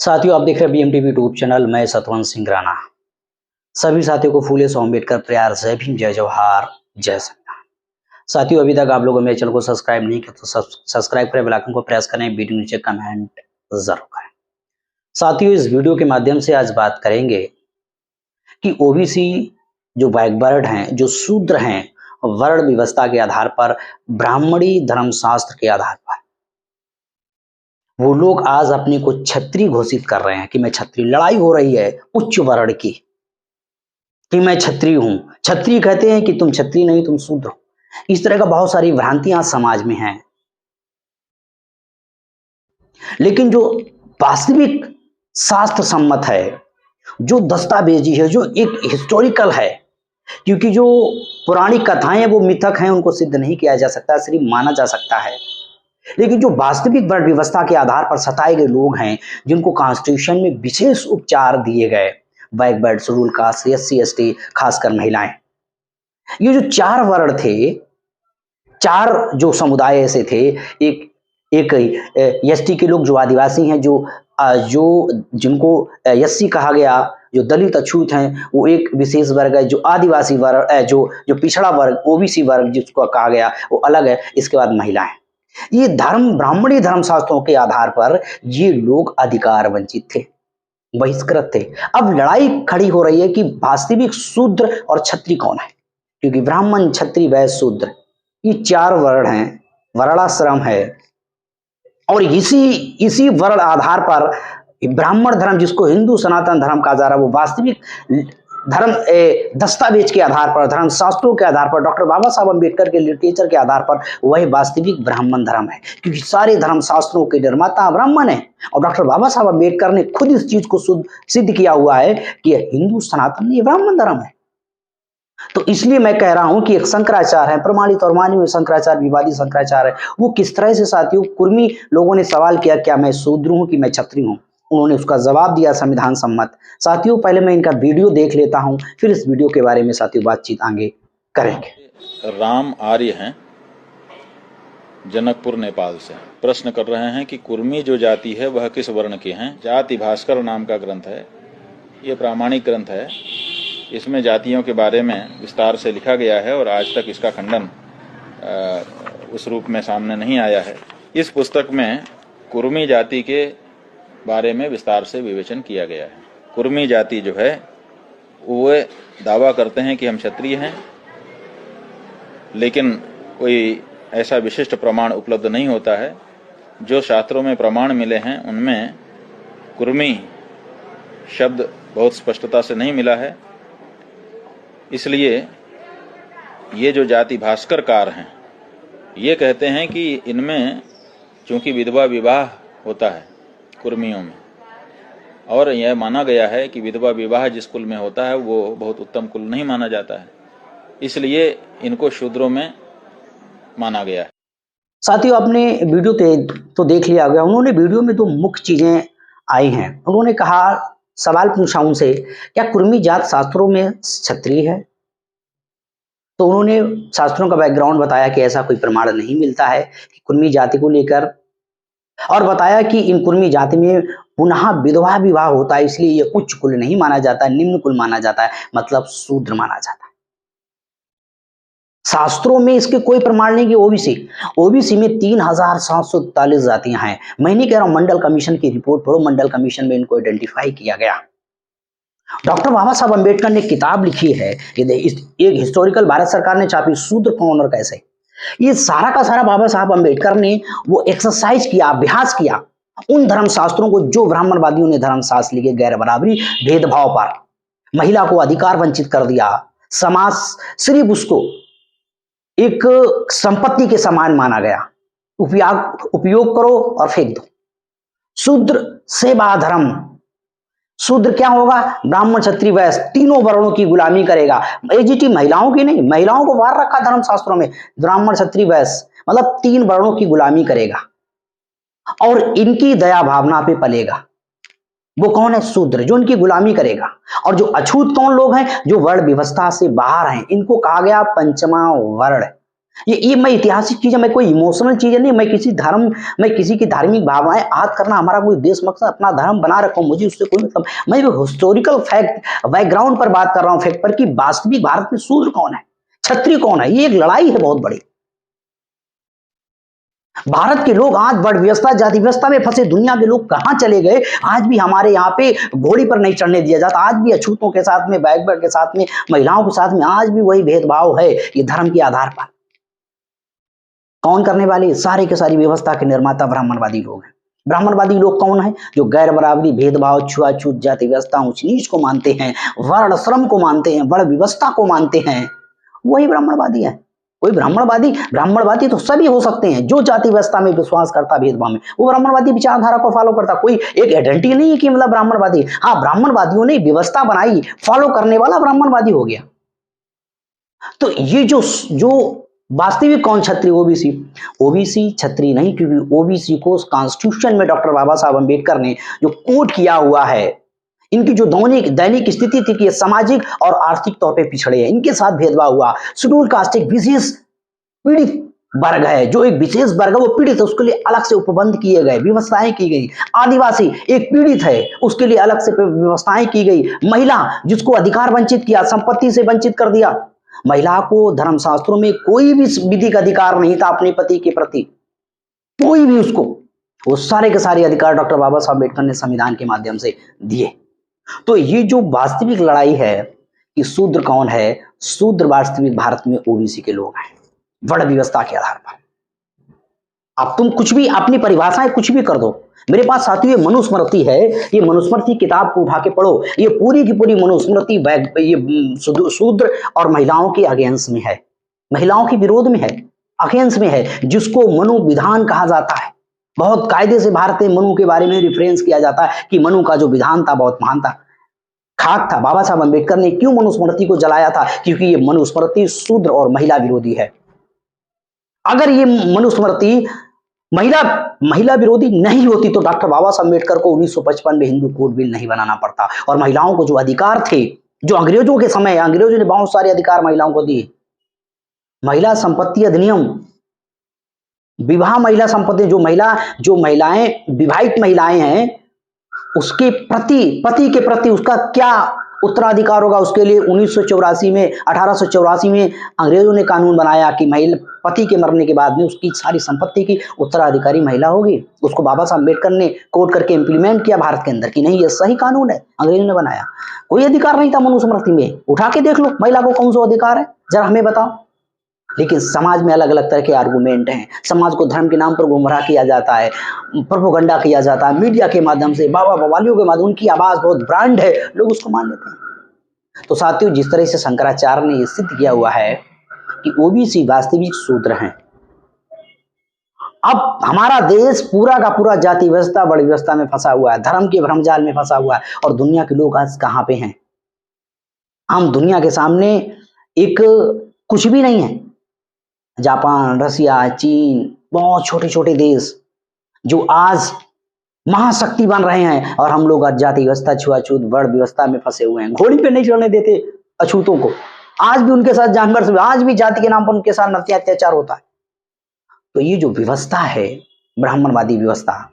साथियों, आप देख रहे हैं बीएमटीवी यूट्यूब चैनल। मैं सतवंत सिंह राणा सभी साथियों को फूले सो अम्बेडकर प्यार जय भीम, जय जवाहर, जय संविधान। साथियों, अभी तक आप लोगों ने मेरे चैनल को सब्सक्राइब नहीं किया तो सब्सक्राइब करें, बेल आइकन को प्रेस करें, वीडियो नीचे कमेंट जरूर करें। साथियों, इस वीडियो के माध्यम से आज बात करेंगे कि ओबीसी जो बैकवर्ड हैं, जो शूद्र हैं, वर्ण व्यवस्था के आधार पर, ब्राह्मणी धर्मशास्त्र के आधार पर वो लोग आज अपने को क्षत्रिय घोषित कर रहे हैं कि मैं क्षत्रिय। लड़ाई हो रही है उच्च वर्ण की कि मैं क्षत्रिय हूं। क्षत्रिय कहते हैं कि तुम क्षत्रिय नहीं, तुम शूद्र हो। इस तरह का बहुत सारी भ्रांतियां समाज में हैं। लेकिन जो वास्तविक शास्त्र सम्मत है, जो दस्तावेजी है, जो एक हिस्टोरिकल है, क्योंकि जो पुरानी कथाएं हैं वो मिथक हैं, उनको सिद्ध नहीं किया जा सकता, सिर्फ माना जा सकता है। लेकिन जो वास्तविक वर्ण व्यवस्था के आधार पर सताए गए लोग हैं, जिनको कॉन्स्टिट्यूशन में विशेष उपचार दिए गए, backward, schedule caste, SC ST, खासकर महिलाएं, ये जो चार वर्ण थे, चार जो समुदाय ऐसे थे, एक एक एसटी के लोग जो आदिवासी हैं, जो जिनको एससी कहा गया, जो दलित अछूत हैं, वो एक विशेष वर्ग है। जो आदिवासी वर्ग, जो जो पिछड़ा वर्ग, ओबीसी वर्ग जिसको कहा गया, वो अलग है। इसके बाद महिलाएं, ये ब्राह्मणी धर्मशास्त्रों के आधार पर ये लोग अधिकार वंचित थे, बहिष्कृत थे। अब लड़ाई खड़ी हो रही है कि वास्तविक शूद्र और क्षत्रिय कौन है, क्योंकि ब्राह्मण, क्षत्रिय, वैश्य, शूद्र, ये चार वर्ण हैं, वर्णाश्रम है। और इसी वर्ण आधार पर ब्राह्मण धर्म, जिसको हिंदू सनातन धर्म कहा जा रहा है, वो वास्तविक धर्म दस्तावेज के आधार पर, धर्म शास्त्रों के आधार पर, डॉक्टर बाबा साहब अम्बेडकर के लिटरेचर के आधार पर वह वास्तविक ब्राह्मण धर्म है, क्योंकि सारे धर्म शास्त्रों के निर्माता ब्राह्मण है। और डॉक्टर बाबा साहब अम्बेडकर ने खुद इस चीज को सिद्ध किया हुआ है कि हिंदू सनातन ये ब्राह्मण धर्म है। तो इसलिए मैं कह रहा हूं कि एक शंकराचार्य है, प्रमाणित और मान्य शंकराचार्य, विवादी शंकराचार्य है, वो किस तरह से, साथियों, कुर्मी लोगों ने सवाल किया क्या मैं शूद्र हूं कि मैं क्षत्रिय हूं, उन्होंने उसका जवाब दिया संविधान सम्मत। साथियों, पहले मैं इनका वीडियो देख लेता हूं, फिर इस वीडियो के बारे में साथियों बातचीत आगे करेंगे। राम आर्य हैं, जनकपुर, नेपाल से प्रश्न कर रहे हैं कि कुर्मी जो जाति है वह किस वर्ण के हैं। जाति भास्कर नाम का ग्रंथ है, ये प्रामाणिक ग्रंथ है। इसमें जातियों के बारे में विस्तार से लिखा गया है और आज तक इसका खंडन उस रूप में सामने नहीं आया है। इस पुस्तक में कुर्मी जाति के बारे में विस्तार से विवेचन किया गया है। कुर्मी जाति जो है वो दावा करते हैं कि हम क्षत्रिय हैं, लेकिन कोई ऐसा विशिष्ट प्रमाण उपलब्ध नहीं होता है। जो शास्त्रों में प्रमाण मिले हैं उनमें कुर्मी शब्द बहुत स्पष्टता से नहीं मिला है। इसलिए ये जो जाति भास्करकार हैं, ये कहते हैं कि इनमें चूंकि विधवा विवाह होता है कुर्मियों में, और यह माना गया है कि विधवा विवाह जिस कुल में होता है वो बहुत उत्तम कुल नहीं माना जाता है, इसलिए इनको शूद्रों में माना गया है। साथियों, आपने वीडियो तो देख लिया होगा। उन्होंने वीडियो में दो मुख्य चीजें आई हैं। उन्होंने कहा, सवाल पूछा उनसे, क्या कुर्मी जात शास्त्रों में क्षत्रिय है? तो उन्होंने शास्त्रों का बैकग्राउंड बताया कि ऐसा कोई प्रमाण नहीं मिलता है कि कुर्मी जाति को लेकर, और बताया कि इन कुर्मी जाति में पुनः विधवा विवाह होता है, इसलिए ये उच्च कुल नहीं माना जाता है, निम्न कुल माना जाता है, मतलब शूद्र माना जाता है। शास्त्रों में इसके कोई प्रमाण नहीं कि ओबीसी में 3743 जातियां हैं। मैं नहीं कह रहा हूं, मंडल कमीशन की रिपोर्ट पढ़ो, मंडल कमीशन में इनको आइडेंटिफाई किया गया। डॉक्टर बाबा साहब अम्बेडकर ने किताब लिखी है, एक हिस्टोरिकल भारत सरकार ने छापी, शूद्र कौन और कैसे। ये सारा का सारा बाबा साहब अम्बेडकर ने वो एक्सरसाइज किया, अभ्यास किया उन धर्म शास्त्रों को जो ब्राह्मणवादियों ने धर्म शास्त्र लिखे, गैर बराबरी, भेदभाव पर, महिला को अधिकार वंचित कर दिया, समाज सिर्फ उसको एक संपत्ति के समान माना गया, उपयोग करो और फेंक दो। शूद्र सेवा धर्म, शूद्र क्या होगा, ब्राह्मण, क्षत्रिय, वैश्य, तीनों वर्णों की गुलामी करेगा। एजीटी महिलाओं की नहीं, महिलाओं को बाहर रखा धर्म शास्त्रों में, ब्राह्मण, क्षत्रिय, वैश्य, मतलब तीन वर्णों की गुलामी करेगा और इनकी दया भावना पे पलेगा। वो कौन है? शूद्र, जो इनकी गुलामी करेगा। और जो अछूत कौन लोग हैं? जो वर्ण व्यवस्था से बाहर हैं, इनको कहा गया पंचमा वर्ण। ये मैं ऐतिहासिक चीज है, मैं कोई इमोशनल चीज नहीं, मैं किसी की धार्मिक भावनाएं आहत करना हमारा कोई उद्देश्य मकसद, अपना धर्म बना रखा हूं, मुझे उससे कोई मतलब, मैं हिस्टोरिकल फैक्ट बैकग्राउंड पर बात कर रहा हूं, फैक्ट पर कि वास्तविक भारत में शूद्र कौन है, क्षत्रिय कौन है। ये एक लड़ाई है बहुत बड़ी। भारत के लोग आज बड़ व्यवस्था जाति व्यवस्था में फंसे, दुनिया के लोग कहां चले गए। आज भी हमारे यहाँ पे घोड़ी पर नहीं चढ़ने दिया जाता, आज भी अछूतों के साथ में, बैकवर्ड के साथ में, महिलाओं के साथ में आज भी वही भेदभाव है, ये धर्म के आधार पर। कौन करने वाले? सारे के सारी व्यवस्था के निर्माता ब्राह्मणवादी लोग हैं। ब्राह्मणवादी लोग कौन है? जो गैर बराबरी, भेदभाव, छुआछूत, जाति व्यवस्था, ऊंच नीच को मानते हैं, वर्ण श्रम को मानते हैं, वर्ण व्यवस्था को मानते हैं, वही ब्राह्मणवादी है। कोई ब्राह्मणवादी तो सभी हो सकते हैं, जो जाति व्यवस्था में विश्वास करता, भेदभाव में, वो ब्राह्मणवादी विचारधारा को फॉलो करता। कोई एक आइडेंटिटी नहीं है कि मतलब ब्राह्मणवादी। हाँ, ब्राह्मणवादियों ने व्यवस्था बनाई, फॉलो करने वाला ब्राह्मणवादी हो गया। तो ये जो वास्तविक कौन क्षत्रिय? ओबीसी क्षत्रिय नहीं, क्योंकि ओबीसी को कॉन्स्टिट्यूशन में डॉक्टर बाबा साहब अंबेडकर ने जो कोट किया हुआ है, इनकी जो दैनिक स्थिति थी कि ये सामाजिक और आर्थिक तौर पे पिछड़े हैं, इनके साथ भेदभाव हुआ। शेड्यूल कास्ट एक विशेष पीड़ित वर्ग है, जो एक विशेष वर्ग है वो पीड़ित है, उसके लिए अलग से उपबंध किए गए, व्यवस्थाएं की गई। आदिवासी एक पीड़ित है, उसके लिए अलग से व्यवस्थाएं की गई। महिला जिसको अधिकार वंचित किया, संपत्ति से वंचित कर दिया। महिला को धर्मशास्त्रों में कोई भी विधिक अधिकार नहीं था अपने पति के प्रति, कोई भी उसको, वो सारे के सारे अधिकार डॉक्टर बाबा साहब अम्बेडकर ने संविधान के माध्यम से दिए। तो ये जो वास्तविक लड़ाई है कि शूद्र कौन है, शूद्र वास्तविक भारत में ओबीसी के लोग हैं, वर्ण व्यवस्था के आधार पर। अब तुम कुछ भी अपनी परिभाषाएं कुछ भी कर दो। मेरे पास साथियों ये मनुस्मृति है, ये मनुस्मृति किताब को उठा के पढ़ो, ये पूरी की पूरी मनुस्मृति ये शूद्र और महिलाओं के अगेंस्ट में है, महिलाओं के विरोध में है, अगेंस्ट में है, जिसको मनु विधान कहा जाता है। बहुत कायदे से भारत में मनु के बारे में रिफरेंस किया जाता है कि मनु का जो विधान था बहुत महान था, खाक था। बाबा साहब अम्बेडकर ने क्यों मनुस्मृति को जलाया था? क्योंकि ये मनुस्मृति शूद्र और महिला विरोधी है। अगर ये मनुस्मृति महिला विरोधी नहीं होती तो डॉक्टर बाबा साहब अम्बेडकर को 1955 में हिंदू कोड बिल नहीं बनाना पड़ता, और महिलाओं को जो अधिकार थे, जो अंग्रेजों के समय, अंग्रेजों ने बहुत सारे अधिकार महिलाओं को दिए। महिला संपत्ति अधिनियम, विवाह महिला संपत्ति, जो महिलाएं विवाहित महिलाएं हैं, उसके प्रति, पति के प्रति उसका क्या उत्तराधिकार होगा, उसके लिए 1884 में अंग्रेजों ने कानून बनाया कि महिला पति के मरने के बाद में उसकी सारी संपत्ति की उत्तराधिकारी महिला होगी। उसको बाबा साहब अम्बेडकर ने कोड करके इंप्लीमेंट किया भारत के अंदर कि नहीं, ये सही कानून है, अंग्रेजों ने बनाया। कोई अधिकार नहीं था मनुस्मृति में, उठा के देख लो महिला को कौन सा अधिकार है, जरा हमें बताओ। लेकिन समाज में अलग अलग तरह के आर्गुमेंट हैं, समाज को धर्म के नाम पर गुमराह किया जाता है, प्रोपेगेंडा किया जाता है मीडिया के माध्यम से, बाबा बवालियों के माध्यम, उनकी आवाज बहुत ब्रांड है, लोग उसको मान लेते हैं। तो साथियों, जिस तरह से शंकराचार्य ने यह सिद्ध किया हुआ है कि ओबीसी वास्तविक शूद्र हैं, अब हमारा देश पूरा का पूरा जाति व्यवस्था, बड़ी व्यवस्था में फंसा हुआ है, धर्म के भ्रमजाल में फंसा हुआ है, और दुनिया के लोग आज कहां पे हैं? हम दुनिया के सामने एक कुछ भी नहीं है। जापान, रसिया, चीन, बहुत छोटे छोटे देश जो आज महाशक्ति बन रहे हैं, और हम लोग आज जाति व्यवस्था, छुआछूत, वर्ण व्यवस्था में फंसे हुए हैं। घोड़ी पे नहीं चढ़ने देते अछूतों को, आज भी उनके साथ जानवर से, आज भी जाति के नाम पर उनके साथ अत्याचार होता है। तो ये जो व्यवस्था है, ब्राह्मणवादी व्यवस्था,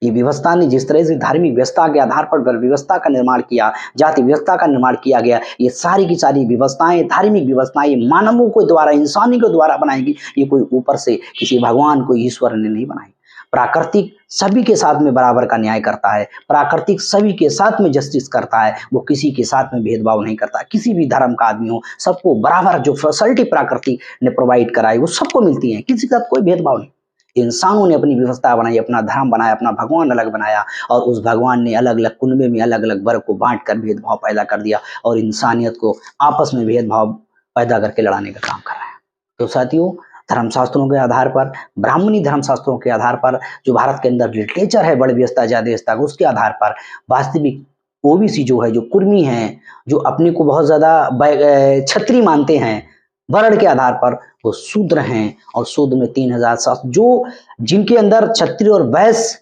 ये व्यवस्था ने जिस तरह से धार्मिक व्यवस्था के आधार पर व्यवस्था का निर्माण किया, जाति व्यवस्था का निर्माण किया गया, ये सारी की सारी व्यवस्थाएं, धार्मिक व्यवस्थाएं मानवों के द्वारा, इंसानी के द्वारा बनाएगी। ये कोई ऊपर से किसी भगवान को, ईश्वर ने नहीं बनाई। प्राकृतिक सभी के साथ में बराबर का न्याय करता है, प्राकृतिक सभी के साथ में जस्टिस करता है, वो किसी के साथ में भेदभाव नहीं करता। किसी भी धर्म का आदमी हो, सबको बराबर जो फैसिलिटी प्रकृति ने प्रोवाइड कराई वो सबको मिलती है, किसी के साथ कोई भेदभाव नहीं। इंसानों ने अपनी व्यवस्था बनाई, अपना धर्म बनाया, अपना भगवान अलग बनाया, और उस भगवान ने अलग अलग कुनबे में अलग अलग वर्ग को बांट कर भेदभाव पैदा कर दिया, और इंसानियत को आपस में भेदभाव पैदा करके लड़ाने का काम कर रहा है। तो साथियों, धर्मशास्त्रों के आधार पर, ब्राह्मणी धर्मशास्त्रों के आधार पर, जो भारत के अंदर लिटरेचर है बड़ी व्यवस्था, जाति व्यवस्था, उसके आधार पर वास्तविक ओबीसी जो है, जो कुर्मी हैं, जो अपने को बहुत ज्यादा क्षत्रिय मानते हैं, वर्ण के आधार पर वो शूद्र हैं। और शूद्र में 3007 जो जिनके अंदर क्षत्रिय और वैश्य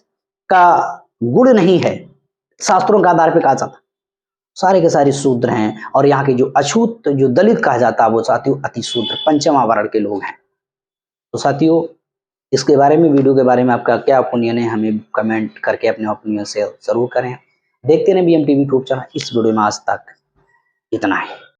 का गुण नहीं है, शास्त्रों के आधार पर कहा जाता, सारे के सारे शूद्र हैं। और यहाँ के जो अछूत, जो दलित कहा जाता है, वो साथियों अति शूद्र, पंचमा वर्ण के लोग हैं। तो साथियों, इसके बारे में, वीडियो के बारे में आपका क्या ओपिनियन है, हमें कमेंट करके अपने ओपिनियन से जरूर करें। देखते रहें BM टीवी यूट्यूब चैनल। इस वीडियो में आज तक इतना है।